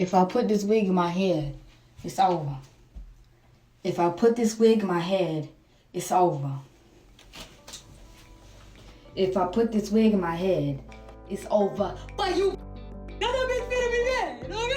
If I put this wig in my head, it's over. If I put this wig in my head, it's over. If I put this wig in my head, it's over. But you, that don't make me mad, okay?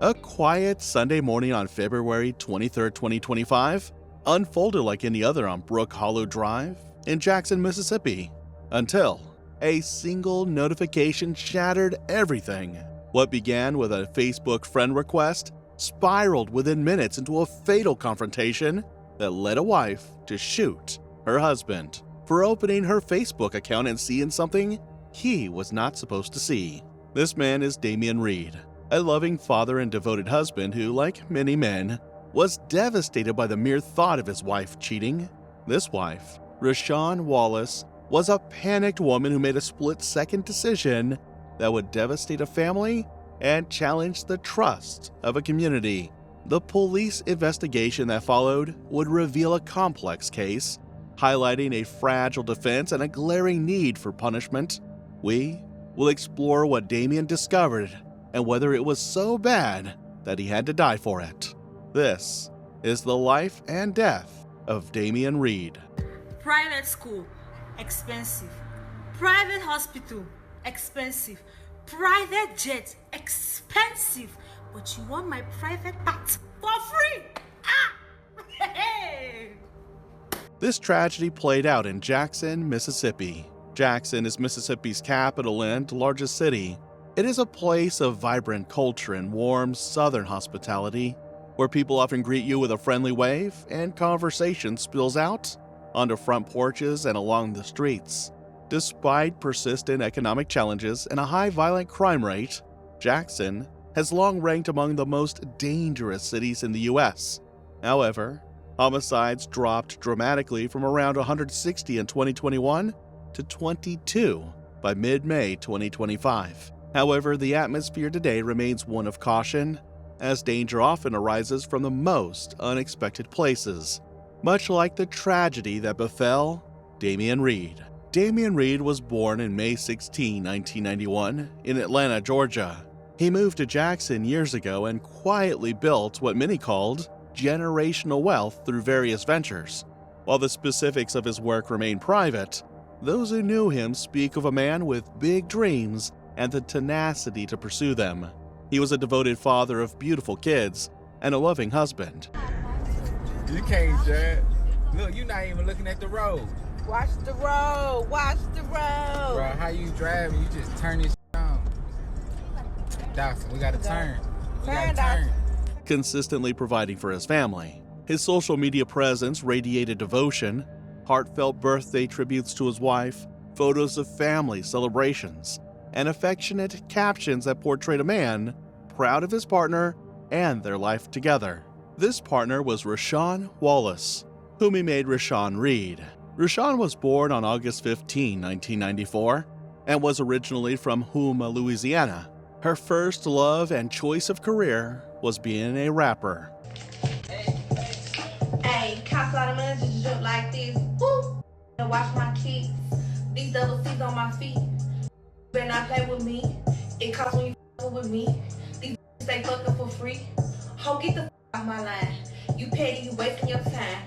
A quiet Sunday morning on February 23, 2025, unfolded like any other on Brook Hollow Drive in Jackson, Mississippi, until a single notification shattered everything. What began with a Facebook friend request spiraled within minutes into a fatal confrontation that led a wife to shoot her husband for opening her Facebook account and seeing something he was not supposed to see. This man is Damian Reed, a loving father and devoted husband who, like many men, was devastated by the mere thought of his wife cheating. This wife, Rashawn Wallace, was a panicked woman who made a split-second decision that would devastate a family and challenge the trust of a community. The police investigation that followed would reveal a complex case, highlighting a fragile defense and a glaring need for punishment. We will explore what Damian discovered and whether it was so bad that he had to die for it. This is the life and death of Damian Reed. Private school, expensive. Private hospital, expensive. Private jet, expensive. But you want my private part for free? Ah! Hey! This tragedy played out in Jackson, Mississippi. Jackson is Mississippi's capital and largest city. It is a place of vibrant culture and warm southern hospitality, where people often greet you with a friendly wave and conversation spills out onto front porches and along the streets. Despite persistent economic challenges and a high violent crime rate, Jackson has long ranked among the most dangerous cities in the U.S. However, homicides dropped dramatically from around 160 in 2021 to 22 by mid-May 2025. However, the atmosphere today remains one of caution, as danger often arises from the most unexpected places, much like the tragedy that befell Damian Reed. Damian Reed was born in May 16, 1991, in Atlanta, Georgia. He moved to Jackson years ago and quietly built what many called generational wealth through various ventures. While the specifics of his work remain private, those who knew him speak of a man with big dreams and the tenacity to pursue them. He was a devoted father of beautiful kids and a loving husband. You can't drive. Look, you're not even looking at the road. Watch the road. Watch the road. Bro, how you driving? You just turn this on. Dawson, we gotta turn. We gotta turn. Consistently providing for his family, his social media presence radiated devotion, heartfelt birthday tributes to his wife, photos of family celebrations, and affectionate captions that portrayed a man proud of his partner and their life together. This partner was Rashawn Wallace, whom he made Rashawn Reed. Rashawn was born on August 15, 1994, and was originally from Houma, Louisiana. Her first love and choice of career was being a rapper. Hey, cops out of money just jump like this. Woo! And watch my kicks. These double C's on my feet. Better not play with me. It costs when you fucking with me. These stay fucking for free. Ho, get the off my line. You petty, you wasting your time.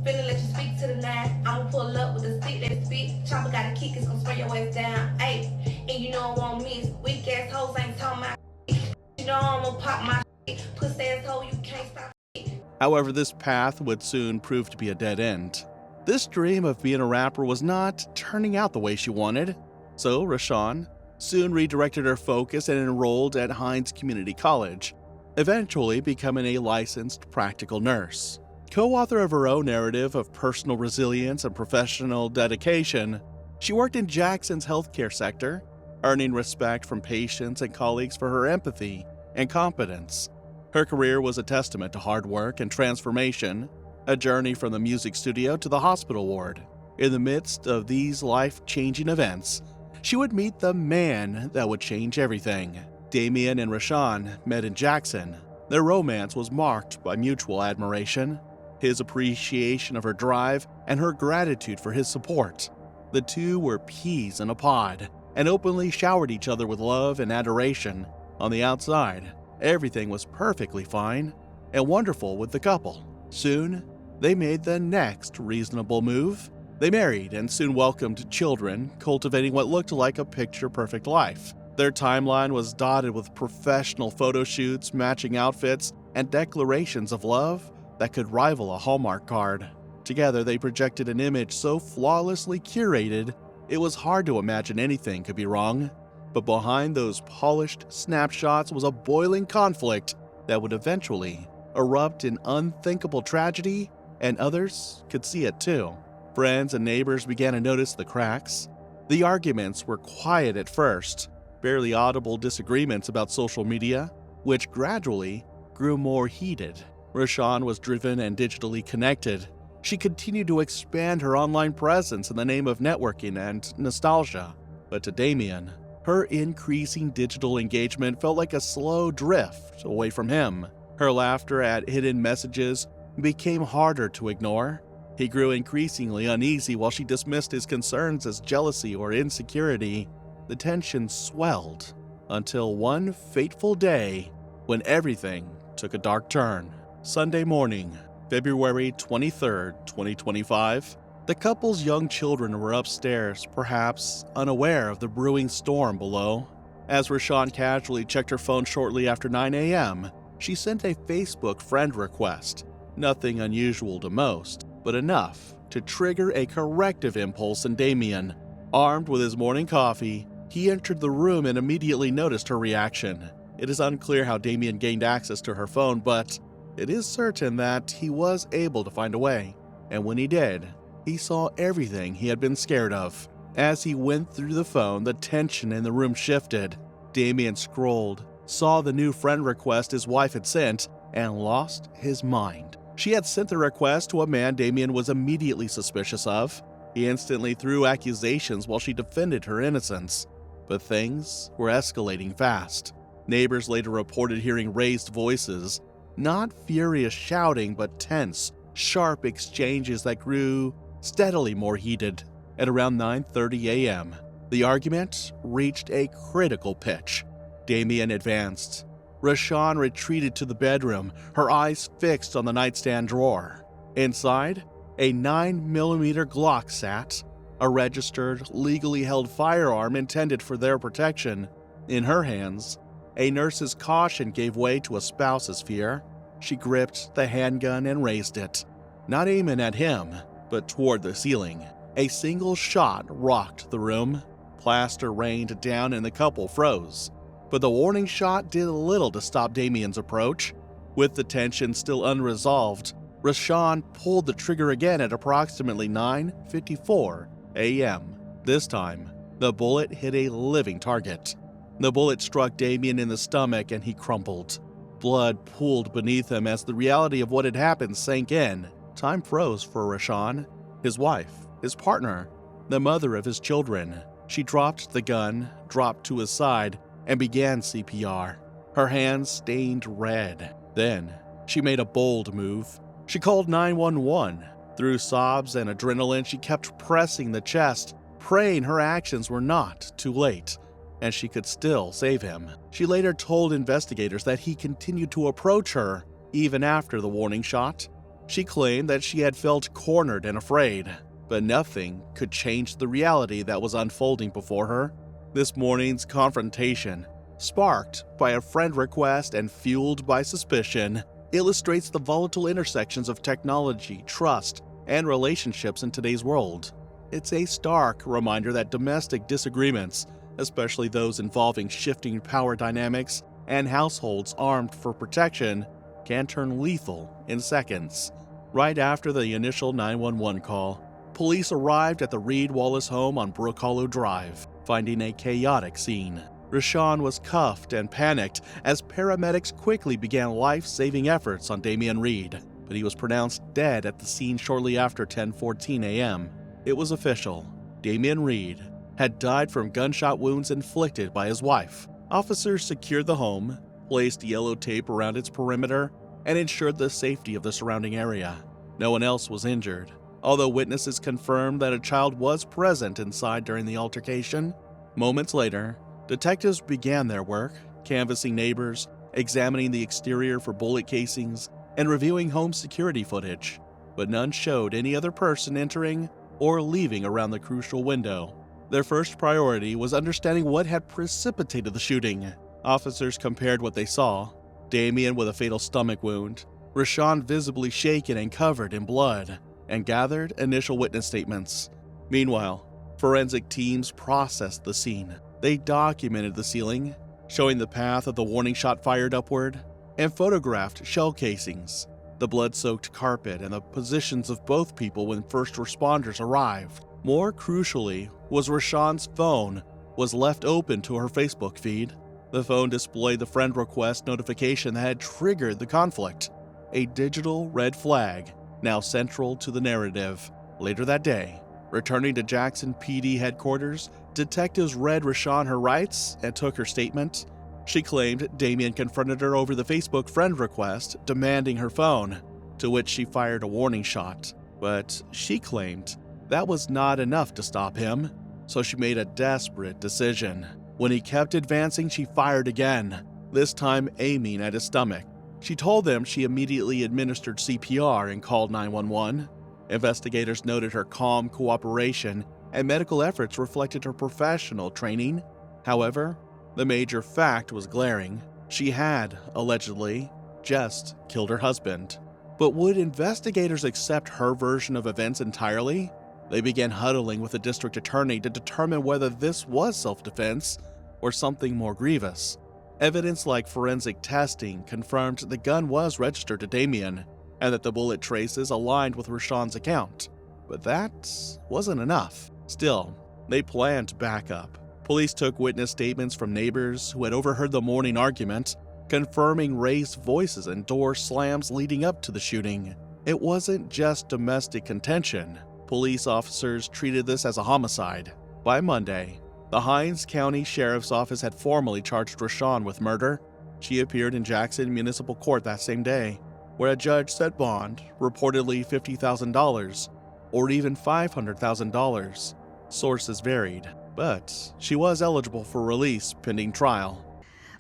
Finna let you speak to the line. I'ma pull up with a stick that spit. Chopper got a kick, it's gonna spray your ass down. Ayy, and you know I won't miss. Weak ass hoes ain't talking my shit. You know I'ma pop my shit. Pussy ass hoe, you can't stop shit. However, this path would soon prove to be a dead end. This dream of being a rapper was not turning out the way she wanted. So Rashawn soon redirected her focus and enrolled at Hines Community College, eventually becoming a licensed practical nurse. Co-author of her own narrative of personal resilience and professional dedication, she worked in Jackson's healthcare sector, earning respect from patients and colleagues for her empathy and competence. Her career was a testament to hard work and transformation, a journey from the music studio to the hospital ward. In the midst of these life-changing events, she would meet the man that would change everything. Damien and Rashawn met in Jackson. Their romance was marked by mutual admiration, his appreciation of her drive and her gratitude for his support. The two were peas in a pod and openly showered each other with love and adoration. On the outside, everything was perfectly fine and wonderful with the couple. Soon, they made the next reasonable move. They married and soon welcomed children, cultivating what looked like a picture-perfect life. Their timeline was dotted with professional photo shoots, matching outfits, and declarations of love that could rival a Hallmark card. Together, they projected an image so flawlessly curated, it was hard to imagine anything could be wrong. But behind those polished snapshots was a boiling conflict that would eventually erupt in unthinkable tragedy, and others could see it too. Friends and neighbors began to notice the cracks. The arguments were quiet at first, barely audible disagreements about social media, which gradually grew more heated. Rashawn was driven and digitally connected. She continued to expand her online presence in the name of networking and nostalgia. But to Damien, her increasing digital engagement felt like a slow drift away from him. Her laughter at hidden messages became harder to ignore. He grew increasingly uneasy while she dismissed his concerns as jealousy or insecurity. The tension swelled until one fateful day when everything took a dark turn. Sunday morning, February 23, 2025. The couple's young children were upstairs, perhaps unaware of the brewing storm below. As Rashawn casually checked her phone shortly after 9 a.m., she sent a Facebook friend request. Nothing unusual to most, but enough to trigger a corrective impulse in Damien. Armed with his morning coffee, he entered the room and immediately noticed her reaction. It is unclear how Damien gained access to her phone, but it is certain that he was able to find a way. And when he did, he saw everything he had been scared of. As he went through the phone, the tension in the room shifted. Damien scrolled, saw the new friend request his wife had sent, and lost his mind. She had sent the request to a man Damien was immediately suspicious of. He instantly threw accusations while she defended her innocence. But things were escalating fast. Neighbors later reported hearing raised voices, not furious shouting, but tense, sharp exchanges that grew steadily more heated. At around 9:30 a.m., the argument reached a critical pitch. Damien advanced. Rashawn retreated to the bedroom, her eyes fixed on the nightstand drawer. Inside, a 9mm Glock sat, a registered, legally held firearm intended for their protection. In her hands, a nurse's caution gave way to a spouse's fear. She gripped the handgun and raised it, not aiming at him, but toward the ceiling. A single shot rocked the room. Plaster rained down and the couple froze. But the warning shot did little to stop Damien's approach. With the tension still unresolved, Rashawn pulled the trigger again at approximately 9:54 a.m. This time, the bullet hit a living target. The bullet struck Damien in the stomach and he crumpled. Blood pooled beneath him as the reality of what had happened sank in. Time froze for Rashawn, his wife, his partner, the mother of his children. She dropped the gun, dropped to his side, and began CPR. Her hands stained red. Then, she made a bold move. She called 911. Through sobs and adrenaline, she kept pressing the chest, praying her actions were not too late, and she could still save him. She later told investigators that he continued to approach her, even after the warning shot. She claimed that she had felt cornered and afraid, but nothing could change the reality that was unfolding before her. This morning's confrontation, sparked by a friend request and fueled by suspicion, illustrates the volatile intersections of technology, trust, and relationships in today's world. It's a stark reminder that domestic disagreements, especially those involving shifting power dynamics and households armed for protection, can turn lethal in seconds. Right after the initial 911 call, police arrived at the Reed Wallace home on Brook Hollow Drive, finding a chaotic scene. Rashawn was cuffed and panicked as paramedics quickly began life-saving efforts on Damien Reed, but he was pronounced dead at the scene shortly after 10:14 a.m. It was official. Damien Reed had died from gunshot wounds inflicted by his wife. Officers secured the home, placed yellow tape around its perimeter, and ensured the safety of the surrounding area. No one else was injured, although witnesses confirmed that a child was present inside during the altercation. Moments later, detectives began their work, canvassing neighbors, examining the exterior for bullet casings, and reviewing home security footage, but none showed any other person entering or leaving around the crucial window. Their first priority was understanding what had precipitated the shooting. Officers compared what they saw: Damien with a fatal stomach wound, Rashawn visibly shaken and covered in blood, and gathered initial witness statements. Meanwhile, forensic teams processed the scene. They documented the ceiling, showing the path of the warning shot fired upward, and photographed shell casings, the blood-soaked carpet, and the positions of both people when first responders arrived. More crucially was Rashawn's phone was left open to her Facebook feed. The phone displayed the friend request notification that had triggered the conflict, a digital red flag now central to the narrative. Later that day, returning to Jackson PD headquarters, detectives read Rashawn her rights and took her statement. She claimed Damien confronted her over the Facebook friend request, demanding her phone, to which she fired a warning shot. But she claimed that was not enough to stop him, so she made a desperate decision. When he kept advancing, she fired again, this time aiming at his stomach. She told them she immediately administered CPR and called 911. Investigators noted her calm cooperation, and medical efforts reflected her professional training. However, the major fact was glaring. She had, allegedly, just killed her husband. But would investigators accept her version of events entirely? They began huddling with the district attorney to determine whether this was self-defense or something more grievous. Evidence like forensic testing confirmed the gun was registered to Damien and that the bullet traces aligned with Rashawn's account. But that wasn't enough. Still, they planned backup. Police took witness statements from neighbors who had overheard the morning argument, confirming raised voices and door slams leading up to the shooting. It wasn't just domestic contention. Police officers treated this as a homicide. By Monday, the Hinds County Sheriff's Office had formally charged Rashawn with murder. She appeared in Jackson Municipal Court that same day, where a judge set bond, reportedly $50,000 or even $500,000. Sources varied, but she was eligible for release pending trial.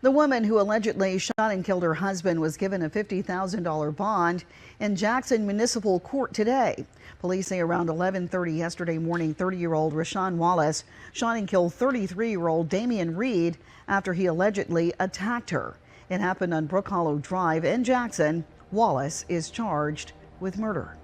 The woman who allegedly shot and killed her husband was given a $50,000 bond in Jackson Municipal Court today. Police say around 11:30 yesterday morning, 30-year-old Rashawn Wallace shot and killed 33-year-old Damien Reed after he allegedly attacked her. It happened on Brook Hollow Drive in Jackson. Wallace is charged with murder.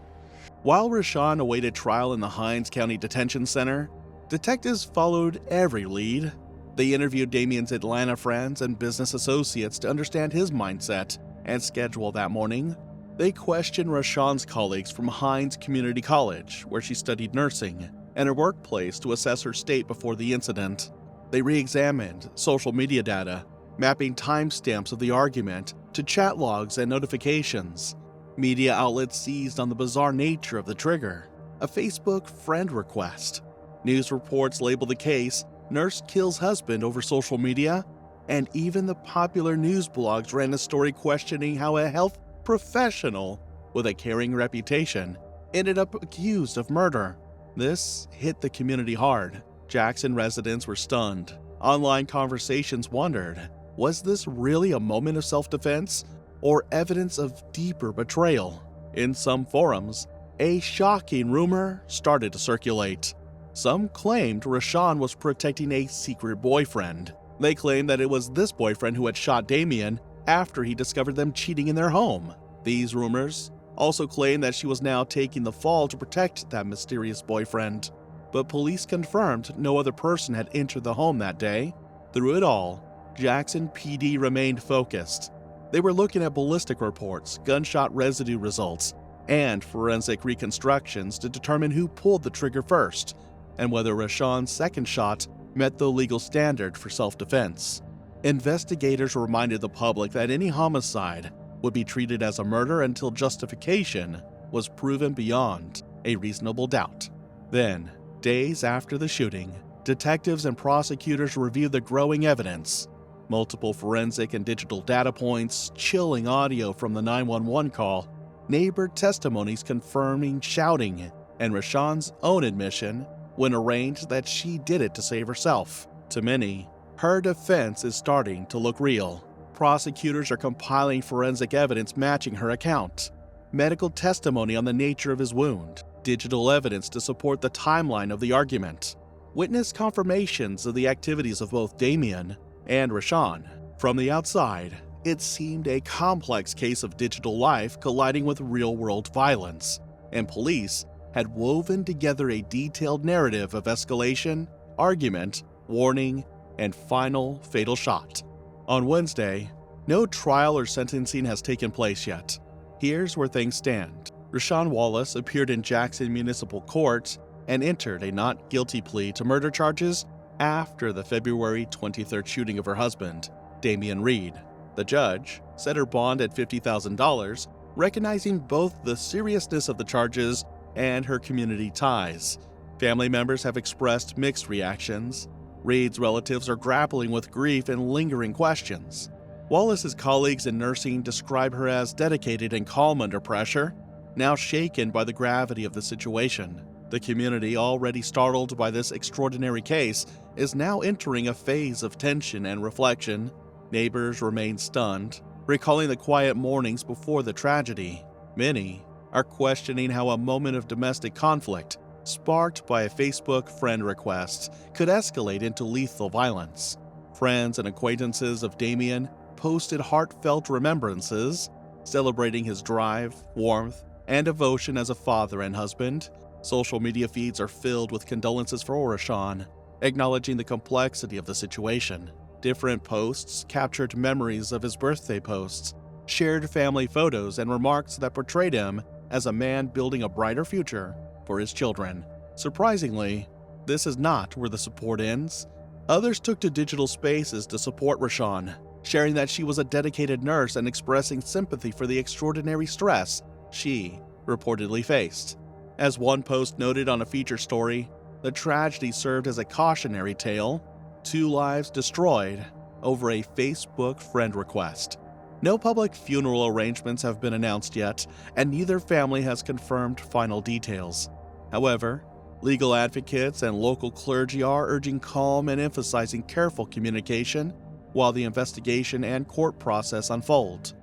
While Rashawn awaited trial in the Hinds County Detention Center, detectives followed every lead. They interviewed Damien's Atlanta friends and business associates to understand his mindset and schedule that morning. They questioned Rashawn's colleagues from Hinds Community College, where she studied nursing, and her workplace to assess her state before the incident. They re-examined social media data, mapping timestamps of the argument to chat logs and notifications. Media outlets seized on the bizarre nature of the trigger, a Facebook friend request. News reports labeled the case "Nurse Kills Husband Over Social Media," and even the popular news blogs ran a story questioning how a health professional with a caring reputation ended up accused of murder. This hit the community hard. Jackson residents were stunned. Online conversations wondered, was this really a moment of self-defense or evidence of deeper betrayal? In some forums, a shocking rumor started to circulate. Some claimed Rashawn was protecting a secret boyfriend. They claimed that it was this boyfriend who had shot Damien after he discovered them cheating in their home. These rumors also claimed that she was now taking the fall to protect that mysterious boyfriend. But police confirmed no other person had entered the home that day. Through it all, Jackson PD remained focused. They were looking at ballistic reports, gunshot residue results, and forensic reconstructions to determine who pulled the trigger first, and whether Rashawn's second shot met the legal standard for self-defense. Investigators reminded the public that any homicide would be treated as a murder until justification was proven beyond a reasonable doubt. Then, days after the shooting, detectives and prosecutors reviewed the growing evidence. Multiple forensic and digital data points, chilling audio from the 911 call, neighbor testimonies confirming shouting, and Rashawn's own admission when arraigned that she did it to save herself. To many, her defense is starting to look real. Prosecutors are compiling forensic evidence matching her account, medical testimony on the nature of his wound, digital evidence to support the timeline of the argument, witness confirmations of the activities of both Damien and Rashawn. From the outside, it seemed a complex case of digital life colliding with real-world violence, and police had woven together a detailed narrative of escalation, argument, warning, and final fatal shot. On Wednesday, no trial or sentencing has taken place yet. Here's where things stand. Rashawn Wallace appeared in Jackson Municipal Court and entered a not guilty plea to murder charges after the February 23rd shooting of her husband, Damien Reed. The judge set her bond at $50,000, recognizing both the seriousness of the charges and her community ties. Family members have expressed mixed reactions. Reed's relatives are grappling with grief and lingering questions. Wallace's colleagues in nursing describe her as dedicated and calm under pressure, now shaken by the gravity of the situation. The community, already startled by this extraordinary case, is now entering a phase of tension and reflection. Neighbors remain stunned, recalling the quiet mornings before the tragedy. Many are questioning how a moment of domestic conflict, sparked by a Facebook friend request, could escalate into lethal violence. Friends and acquaintances of Damien posted heartfelt remembrances, celebrating his drive, warmth, and devotion as a father and husband. Social media feeds are filled with condolences for Rashawn, acknowledging the complexity of the situation. Different posts captured memories of his birthday posts, shared family photos, and remarks that portrayed him as a man building a brighter future for his children. Surprisingly, this is not where the support ends. Others took to digital spaces to support Rashawn, sharing that she was a dedicated nurse and expressing sympathy for the extraordinary stress she reportedly faced. As one post noted on a feature story, the tragedy served as a cautionary tale, 2 lives destroyed over a Facebook friend request. No public funeral arrangements have been announced yet, and neither family has confirmed final details. However, legal advocates and local clergy are urging calm and emphasizing careful communication while the investigation and court process unfold.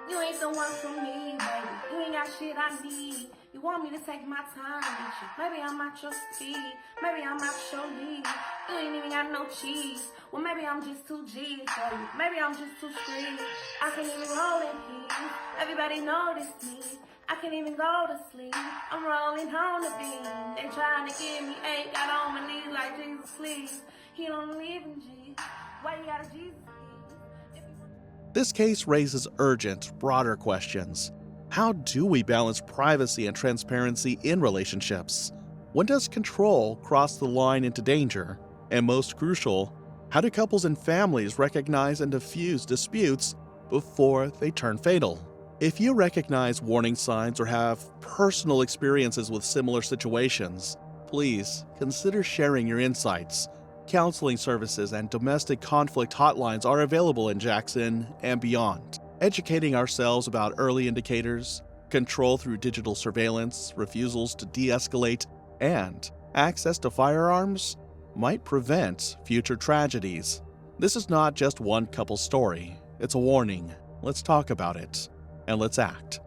You ain't the one for me, baby. You ain't got shit I need. You want me to take my time with you. Maybe I'm not your speed. Maybe I'm not your lead. You ain't even got no cheese. Well, maybe I'm just too G's, baby. Maybe I'm just too street. I can't even roll in here. Everybody noticed me. I can't even go to sleep. I'm rolling home the beam. They trying to get me. Ain't got on my knees like Jesus, please. He don't believe in Jesus. Why you got a Jesus? This case raises urgent, broader questions. How do we balance privacy and transparency in relationships? When does control cross the line into danger? And most crucial, how do couples and families recognize and diffuse disputes before they turn fatal? If you recognize warning signs or have personal experiences with similar situations, please consider sharing your insights. Counseling services and domestic conflict hotlines are available in Jackson and beyond. Educating ourselves about early indicators, control through digital surveillance, refusals to de-escalate, and access to firearms might prevent future tragedies. This is not just one couple's story. It's a warning. Let's talk about it, and let's act.